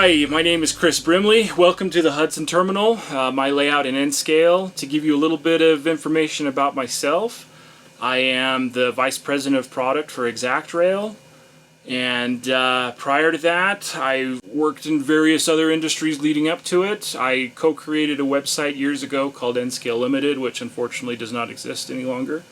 Hi, my name is Chris Brimley. Welcome to the Hudson Terminal, my layout in N-scale. To give you a little bit of information about myself, I am the Vice President of Product for ExactRail, and prior to that I worked in various other industries leading up to it. I co-created a website years ago called N-scale Limited, which unfortunately does not exist any longer.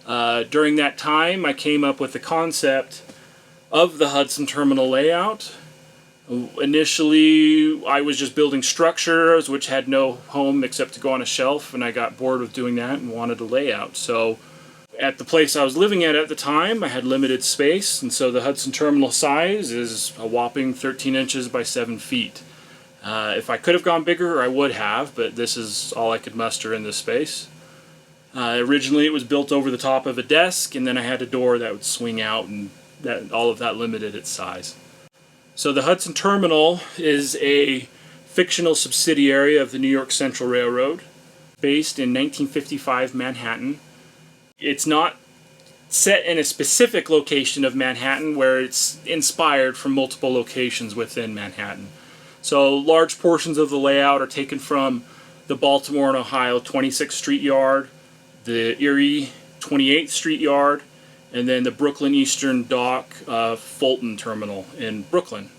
During that time I came up with the concept of the Hudson Terminal layout. Initially, I was just building structures which had no home except to go on a shelf, and I got bored with doing that and wanted a layout. So at the place I was living at the time, I had limited space, and so the Hudson Terminal size is a whopping 13 inches by 7 feet. If I could have gone bigger, I would have, but this is all I could muster in this space. Originally it was built over the top of a desk, and then I had a door that would swing out, and all of that limited its size. So the Hudson Terminal is a fictional subsidiary of the New York Central Railroad, based in 1955 Manhattan. It's not set in a specific location of Manhattan where it's inspired from multiple locations within Manhattan. So large portions of the layout are taken from the Baltimore and Ohio 26th Street Yard, the Erie 28th Street Yard, and then the Brooklyn Eastern Dock Fulton Terminal in Brooklyn.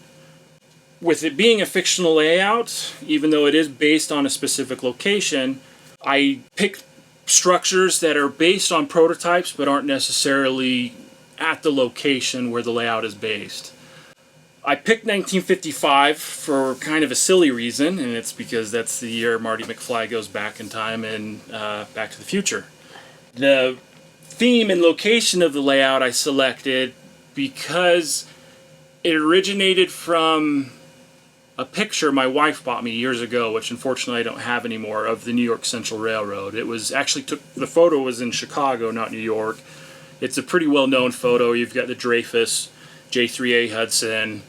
With it being a fictional layout, even though it is based on a specific location, I picked structures that are based on prototypes but aren't necessarily at the location where the layout is based. I picked 1955 for kind of a silly reason, and it's because that's the year Marty McFly goes back in time in Back to the Future. The theme and location of the layout I selected because it originated from a picture my wife bought me years ago, which unfortunately I don't have anymore, of the New York Central Railroad. It was actually the photo was in Chicago, not New York. It's a pretty well-known photo. You've got the Dreyfus J3A Hudson,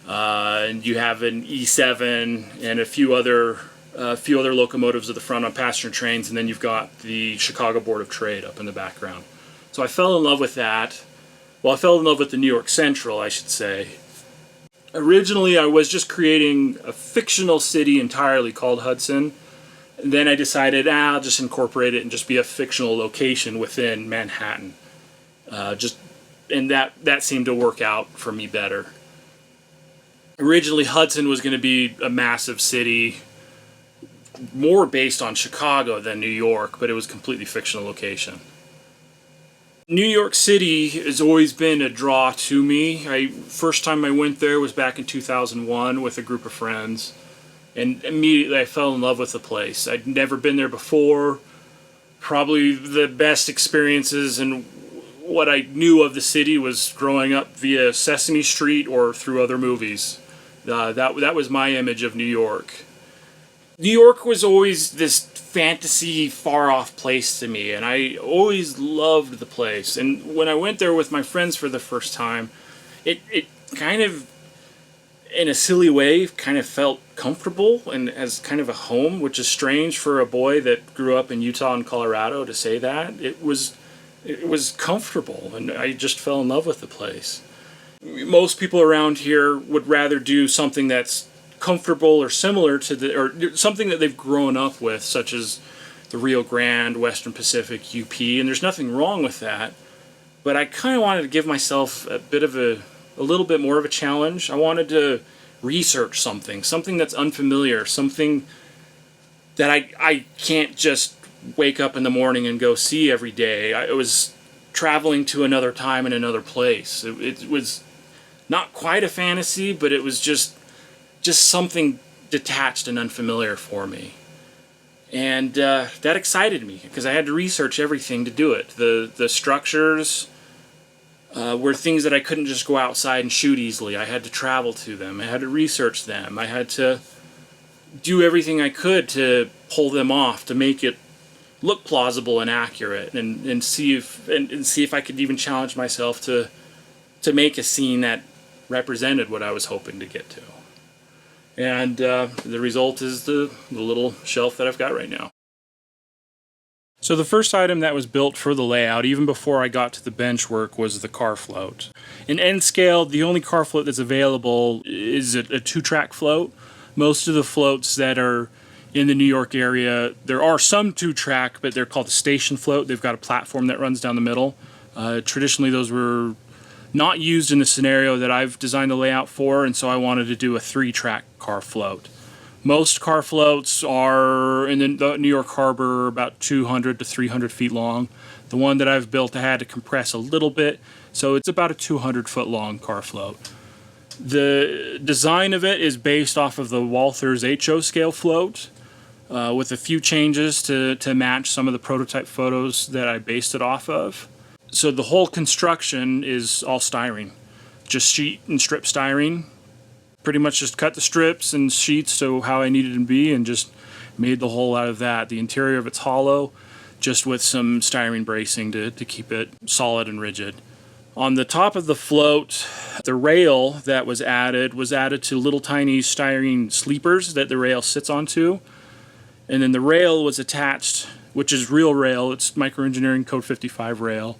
and you have an E7 and a few other locomotives at the front on passenger trains, and then you've got the Chicago Board of Trade up in the background. So I fell in love with that. Well, I fell in love with the New York Central, I should say. Originally, I was just creating a fictional city entirely called Hudson. And then I decided, I'll just incorporate it and just be a fictional location within Manhattan. And that seemed to work out for me better. Originally, Hudson was going to be a massive city, more based on Chicago than New York, but it was a completely fictional location. New York City has always been a draw to me. First time I went there was back in 2001 with a group of friends, and immediately I fell in love with the place. I'd never been there before. Probably the best experiences and what I knew of the city was growing up via Sesame Street or through other movies. That was my image of New York. New York was always this fantasy, far-off place to me, and I always loved the place. And when I went there with my friends for the first time, it kind of, in a silly way, kind of felt comfortable and as kind of a home, which is strange for a boy that grew up in Utah and Colorado to say that. It was comfortable, and I just fell in love with the place. Most people around here would rather do something that's comfortable or similar to or something that they've grown up with, such as the Rio Grande, Western Pacific, UP, and there's nothing wrong with that. But I kind of wanted to give myself a little bit more of a challenge. I wanted to research something that's unfamiliar, something that I can't just wake up in the morning and go see every day. It was traveling to another time and another place. It was not quite a fantasy, but it was just something detached and unfamiliar for me. And that excited me because I had to research everything to do it. The structures were things that I couldn't just go outside and shoot easily. I had to travel to them. I had to research them. I had to do everything I could to pull them off, to make it look plausible and accurate, and see if I could even challenge myself to make a scene that represented what I was hoping to get to. And the result is the little shelf that I've got right now. So the first item that was built for the layout, even before I got to the bench work, was the car float. In N scale, the only car float that's available is a 2-track float. Most of the floats that are in the New York area, there are some 2-track, but they're called a station float. They've got a platform that runs down the middle. Traditionally, those were not used in the scenario that I've designed the layout for, and so I wanted to do a 3-track car float. Most car floats are in the New York Harbor about 200 to 300 feet long. The one that I've built, I had to compress a little bit, so it's about a 200-foot long car float. The design of it is based off of the Walther's HO scale float, with a few changes to match some of the prototype photos that I based it off of. So the whole construction is all styrene, just sheet and strip styrene. Pretty much just cut the strips and sheets to how I needed them to be and just made the whole out of that. The interior of it's hollow, just with some styrene bracing to keep it solid and rigid. On the top of the float, the rail that was added to little tiny styrene sleepers that the rail sits onto. And then the rail was attached, which is real rail, it's Microengineering Code 55 rail,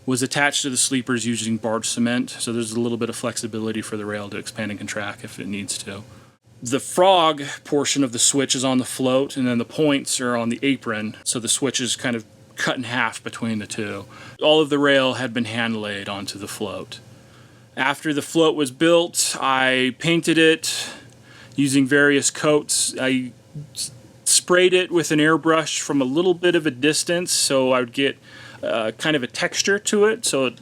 was attached to the sleepers using barge cement, so there's a little bit of flexibility for the rail to expand and contract if it needs to. The frog portion of the switch is on the float, and then the points are on the apron, so the switch is kind of cut in half between the two. All of the rail had been hand laid onto the float. After the float was built, I painted it using various coats. I sprayed it with an airbrush from a little bit of a distance, so I would get kind of a texture to it, so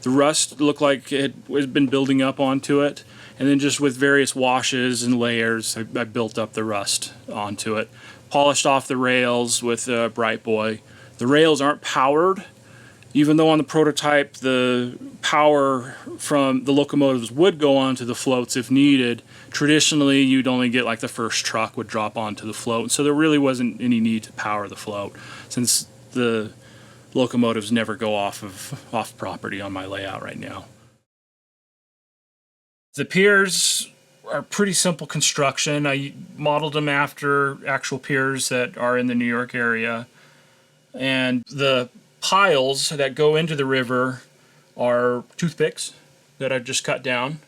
the rust looked like it had been building up onto it. And then just with various washes and layers, I built up the rust onto it. Polished off the rails with Bright Boy. The rails aren't powered, even though on the prototype the power from the locomotives would go onto the floats if needed. Traditionally, you'd only get like the first truck would drop onto the float, so there really wasn't any need to power the float, since the locomotives never go off property on my layout right now. The piers are pretty simple construction. I modeled them after actual piers that are in the New York area. And the piles that go into the river are toothpicks that I've just cut down.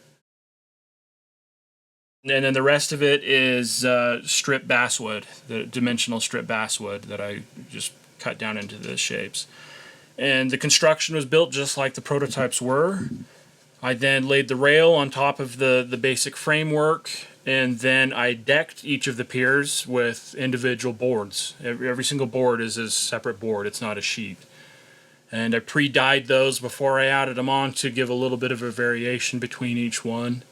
And then the rest of it is strip basswood, the dimensional strip basswood that I just cut down into the shapes. And the construction was built just like the prototypes were. I then laid the rail on top of the basic framework, and then I decked each of the piers with individual boards. Every single board is a separate board, it's not a sheet. And I pre-dyed those before I added them on to give a little bit of a variation between each one.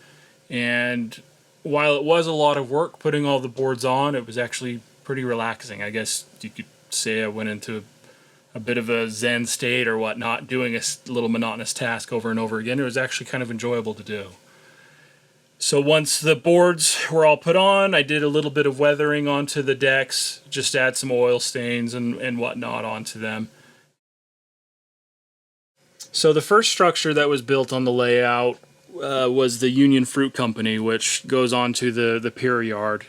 And while it was a lot of work putting all the boards on, it was actually pretty relaxing. I guess you could say I went into a bit of a zen state or whatnot, doing a little monotonous task over and over again. It was actually kind of enjoyable to do. So once the boards were all put on, I did a little bit of weathering onto the decks, just add some oil stains and whatnot onto them. So the first structure that was built on the layout was the Union Fruit Company, which goes onto the pier yard.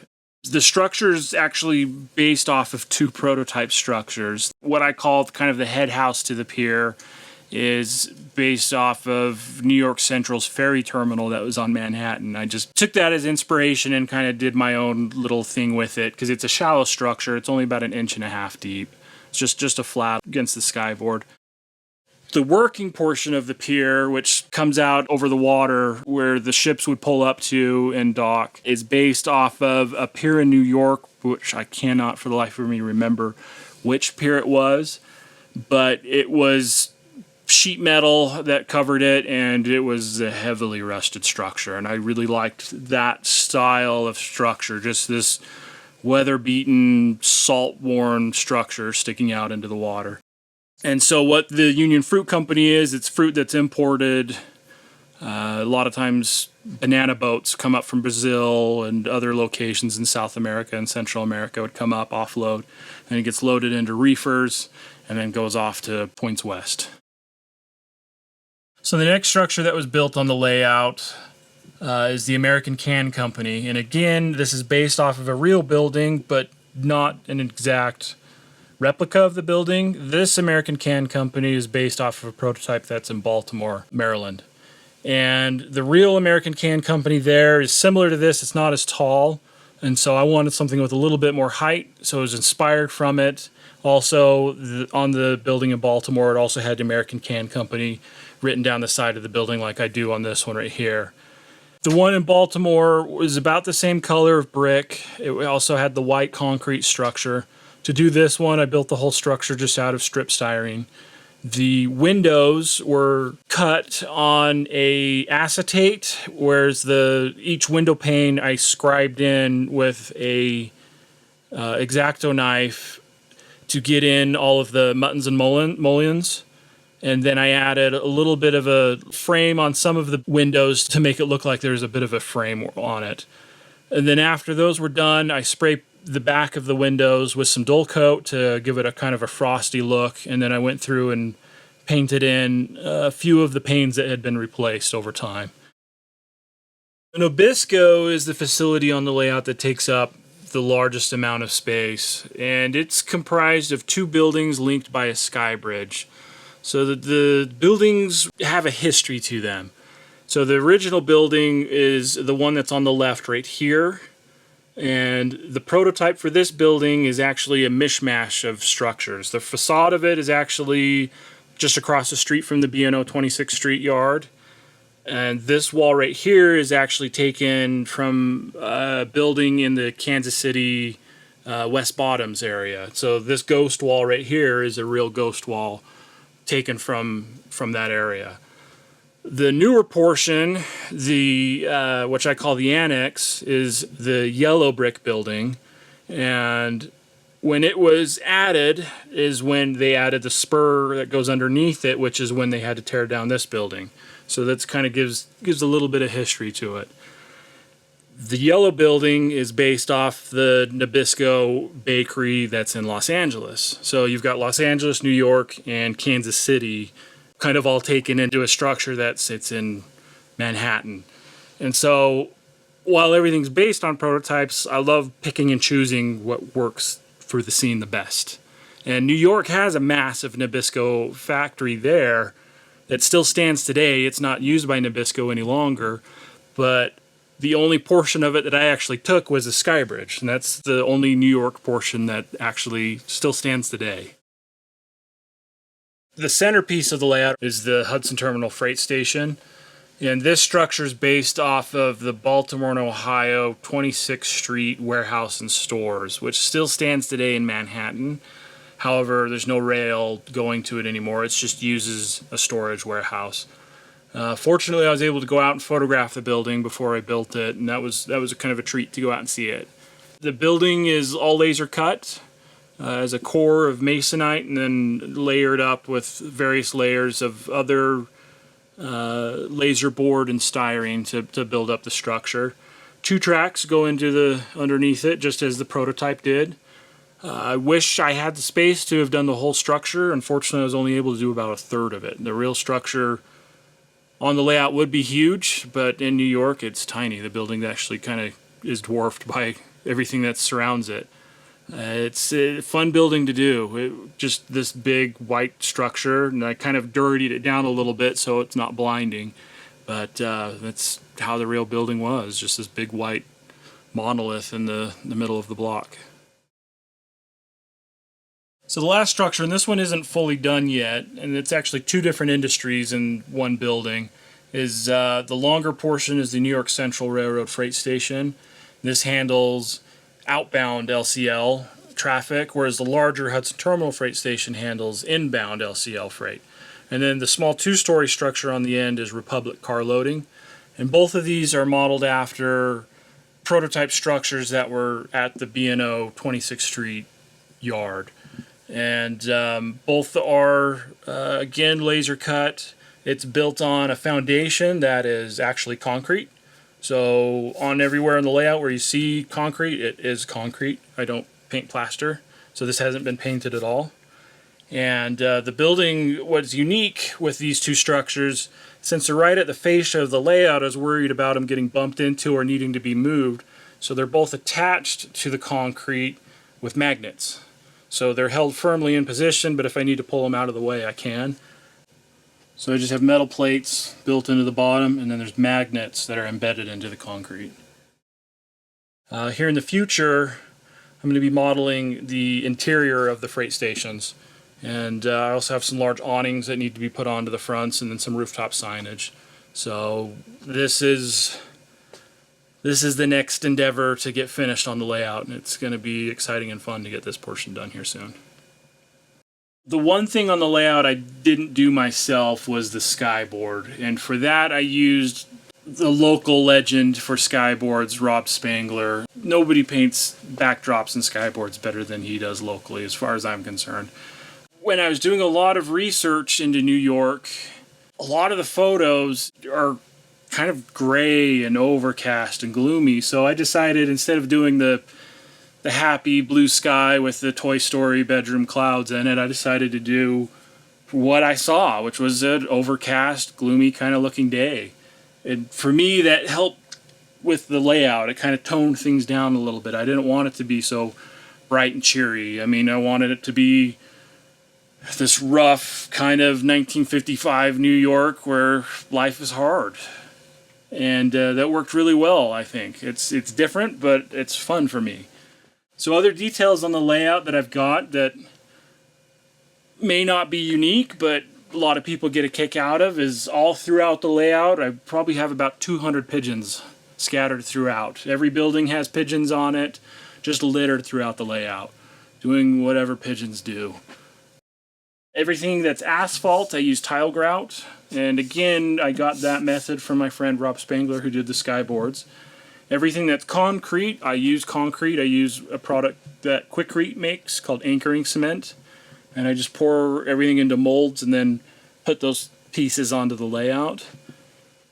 The structure is actually based off of 2 prototype structures. What I call kind of the head house to the pier is based off of New York Central's ferry terminal that was on Manhattan. I just took that as inspiration and kind of did my own little thing with it, because it's a shallow structure. It's only about 1.5 inches deep. It's just a flat against the skyboard. The working portion of the pier, which comes out over the water where the ships would pull up to and dock, is based off of a pier in New York, which I cannot for the life of me remember which pier it was, but it was sheet metal that covered it, and it was a heavily rusted structure, and I really liked that style of structure, just this weather-beaten, salt-worn structure sticking out into the water. And so what the Union Fruit Company is, it's fruit that's imported. A lot of times banana boats come up from Brazil and other locations in South America and Central America would come up, offload, and it gets loaded into reefers and then goes off to points west. So the next structure that was built on the layout is the American Can Company. And again, this is based off of a real building, but not an exact replica of the building. This American Can Company is based off of a prototype that's in Baltimore, Maryland. And the real American Can Company there is similar to this. It's not as tall. And so I wanted something with a little bit more height. So it was inspired from it. Also, on the building in Baltimore, it also had the American Can Company written down the side of the building like I do on this one right here. The one in Baltimore was about the same color of brick. It also had the white concrete structure. To do this one, I built the whole structure just out of strip styrene. The windows were cut on a acetate, whereas each window pane I scribed in with a X-Acto knife to get in all of the muttons and mullions. And then I added a little bit of a frame on some of the windows to make it look like there's a bit of a frame on it. And then after those were done, I sprayed the back of the windows with some dull coat to give it a kind of a frosty look. And then I went through and painted in a few of the panes that had been replaced over time. Nabisco is the facility on the layout that takes up the largest amount of space, and it's comprised of two buildings linked by a sky bridge. So the buildings have a history to them. So the original building is the one that's on the left right here, and the prototype for this building is actually a mishmash of structures. The facade of it is actually just across the street from the B&O 26th Street yard. And this wall right here is actually taken from a building in the Kansas City West Bottoms area. So this ghost wall right here is a real ghost wall taken from that area. The newer portion, which I call the annex, is the yellow brick building. And when it was added is when they added the spur that goes underneath it, which is when they had to tear down this building. So that's kind of gives a little bit of history to it. The yellow building is based off the Nabisco bakery that's in Los Angeles. So you've got Los Angeles, New York, and Kansas City kind of all taken into a structure that sits in Manhattan. And so while everything's based on prototypes, I love picking and choosing what works for the scene the best. And New York has a massive Nabisco factory there that still stands today. It's not used by Nabisco any longer, but the only portion of it that I actually took was the Sky Bridge, and that's the only New York portion that actually still stands today. The centerpiece of the layout is the Hudson Terminal freight station, and this structure is based off of the Baltimore and Ohio 26th Street warehouse and stores, which still stands today in Manhattan. However, there's no rail going to it anymore. It just uses a storage warehouse. Fortunately, I was able to go out and photograph the building before I built it, and that was kind of a treat to go out and see it. The building is all laser cut as a core of masonite, and then layered up with various layers of other laser board and styrene to build up the structure. 2 tracks go into underneath it, just as the prototype did. I wish I had the space to have done the whole structure. Unfortunately, I was only able to do about a third of it. The real structure on the layout would be huge, but in New York, it's tiny. The building actually kind of is dwarfed by everything that surrounds it. It's a fun building to do. Just this big white structure, and I kind of dirtied it down a little bit so it's not blinding. But that's how the real building was, just this big white monolith in the middle of the block. So the last structure, and this one isn't fully done yet, and it's actually 2 different industries in one building, is the longer portion is the New York Central Railroad Freight Station. This handles outbound LCL traffic, whereas the larger Hudson Terminal Freight Station handles inbound LCL freight. And then the small 2-story structure on the end is Republic Car Loading. And both of these are modeled after prototype structures that were at the B&O 26th Street yard. And both are, again, laser cut. It's built on a foundation that is actually concrete. So on everywhere in the layout where you see concrete, it is concrete. I don't paint plaster, so this hasn't been painted at all. And the building, what's unique with these 2 structures, since they're right at the fascia of the layout, I was worried about them getting bumped into or needing to be moved. So they're both attached to the concrete with magnets. So they're held firmly in position, but if I need to pull them out of the way, I can. So I just have metal plates built into the bottom, and then there's magnets that are embedded into the concrete. Here in the future, I'm going to be modeling the interior of the freight stations. And I also have some large awnings that need to be put onto the fronts, and then some rooftop signage. So this is the next endeavor to get finished on the layout, and it's going to be exciting and fun to get this portion done here soon. The one thing on the layout I didn't do myself was the skyboard, and for that I used the local legend for skyboards, Rob Spangler. Nobody paints backdrops and skyboards better than he does locally, as far as I'm concerned. When I was doing a lot of research into New York, a lot of the photos are kind of gray and overcast and gloomy, so I decided instead of doing the happy blue sky with the Toy Story bedroom clouds in it, I decided to do what I saw, which was an overcast, gloomy kind of looking day. And for me, that helped with the layout. It kind of toned things down a little bit. I didn't want it to be so bright and cheery. I mean, I wanted it to be this rough kind of 1955 New York where life is hard. And that worked really well, I think. It's different, but it's fun for me. So other details on the layout that I've got that may not be unique, but a lot of people get a kick out of, is all throughout the layout. I probably have about 200 pigeons scattered throughout. Every building has pigeons on it, just littered throughout the layout, doing whatever pigeons do. Everything that's asphalt, I use tile grout. And again, I got that method from my friend Rob Spangler, who did the skyboards. Everything that's concrete, I use concrete. I use a product that Quikrete makes called anchoring cement. And I just pour everything into molds and then put those pieces onto the layout.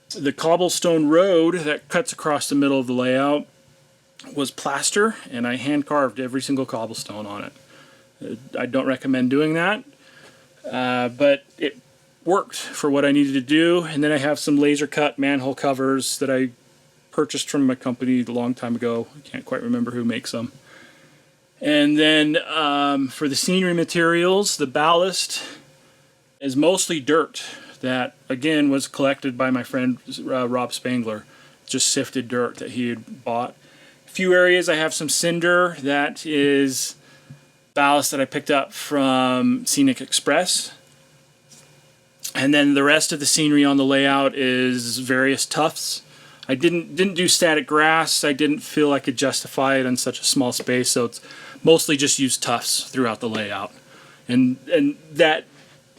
The cobblestone road that cuts across the middle of the layout was plaster, and I hand carved every single cobblestone on it. I don't recommend doing that, but it worked for what I needed to do. And then I have some laser cut manhole covers that I purchased from a company a long time ago. I can't quite remember who makes them. And then for the scenery materials, the ballast is mostly dirt that, again, was collected by my friend Rob Spangler. Just sifted dirt that he had bought. A few areas I have some cinder. That is ballast that I picked up from Scenic Express. And then the rest of the scenery on the layout is various tufts. I didn't do static grass. I didn't feel I could justify it on such a small space, so it's mostly just used tufts throughout the layout. And that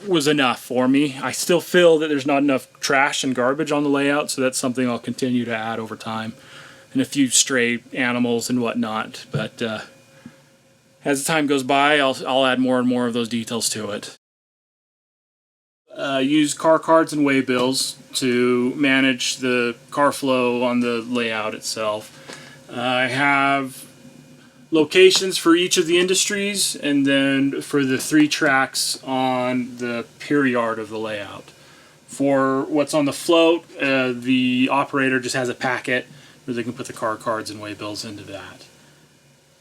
was enough for me. I still feel that there's not enough trash and garbage on the layout, so that's something I'll continue to add over time. And a few stray animals and whatnot. But as the time goes by, I'll add more and more of those details to it. Use car cards and waybills to manage the car flow on the layout itself. I have locations for each of the industries, and then for the 3 tracks on the pier yard of the layout. For what's on the float, the operator just has a packet where they can put the car cards and waybills into that.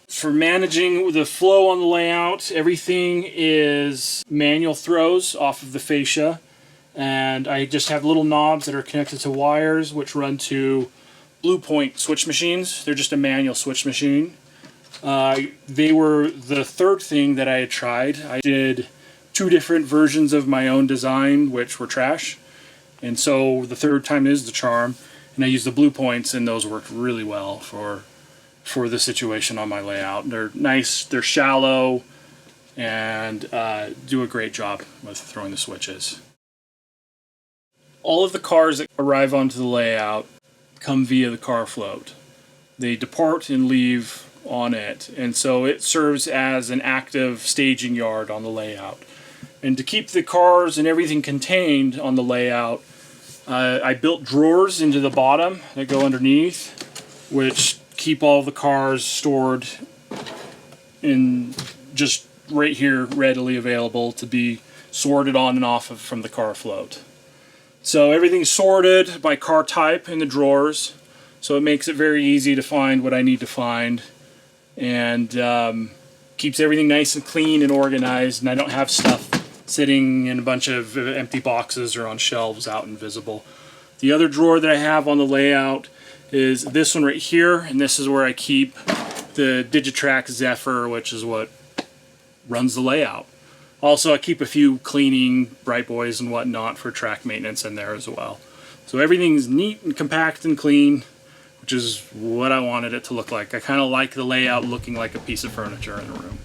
For managing the flow on the layout, everything is manual throws off of the fascia, and I just have little knobs that are connected to wires which run to Blue Point switch machines. They're just a manual switch machine. They were the third thing that I had tried. I did 2 different versions of my own design which were trash, and so the third time is the charm, and I used the Blue Points, and those worked really well for the situation on my layout. They're nice, they're shallow, and do a great job with throwing the switches. All of the cars that arrive onto the layout come via the car float. They depart and leave on it, and so it serves as an active staging yard on the layout. And to keep the cars and everything contained on the layout, I built drawers into the bottom that go underneath, which keep all the cars stored in just right here, readily available to be sorted on and off of from the car float. So everything's sorted by car type in the drawers, so it makes it very easy to find what I need to find. And Keeps everything nice and clean and organized, and I don't have stuff sitting in a bunch of empty boxes or on shelves out invisible. The other drawer that I have on the layout is this one right here, and this is where I keep the Digitrack Zephyr, which is what runs the layout. Also, I keep a few cleaning bright boys and whatnot for track maintenance in there as well. So everything's neat and compact and clean, which is what I wanted it to look like. I kind of like the layout looking like a piece of furniture in a room.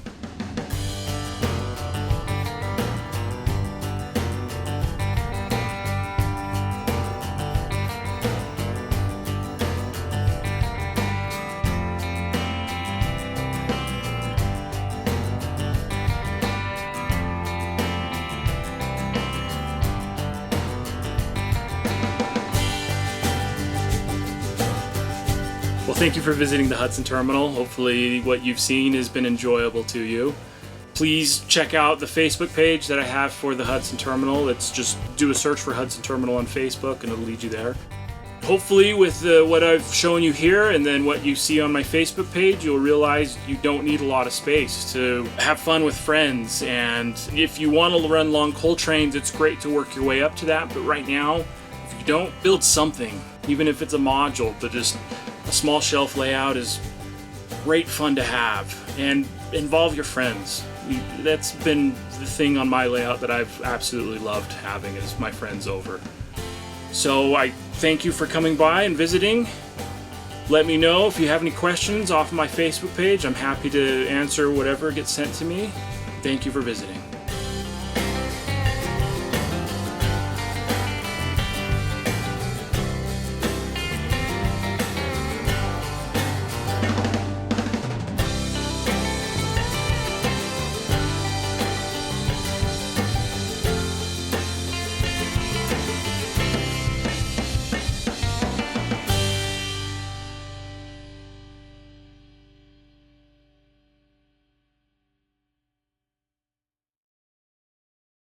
Well, thank you for visiting the Hudson Terminal. Hopefully what you've seen has been enjoyable to you. Please check out the Facebook page that I have for the Hudson Terminal. It's just do a search for Hudson Terminal on Facebook and it'll lead you there. Hopefully with what I've shown you here and then what you see on my Facebook page, you'll realize you don't need a lot of space to have fun with friends. And if you want to run long coal trains, it's great to work your way up to that. But right now, if you don't, build something, even if it's a module, but just a small shelf layout is great fun to have, and involve your friends. That's been the thing on my layout that I've absolutely loved having, is my friends over. So I thank you for coming by and visiting. Let me know if you have any questions off of my Facebook page. I'm happy to answer whatever gets sent to me. Thank you for visiting.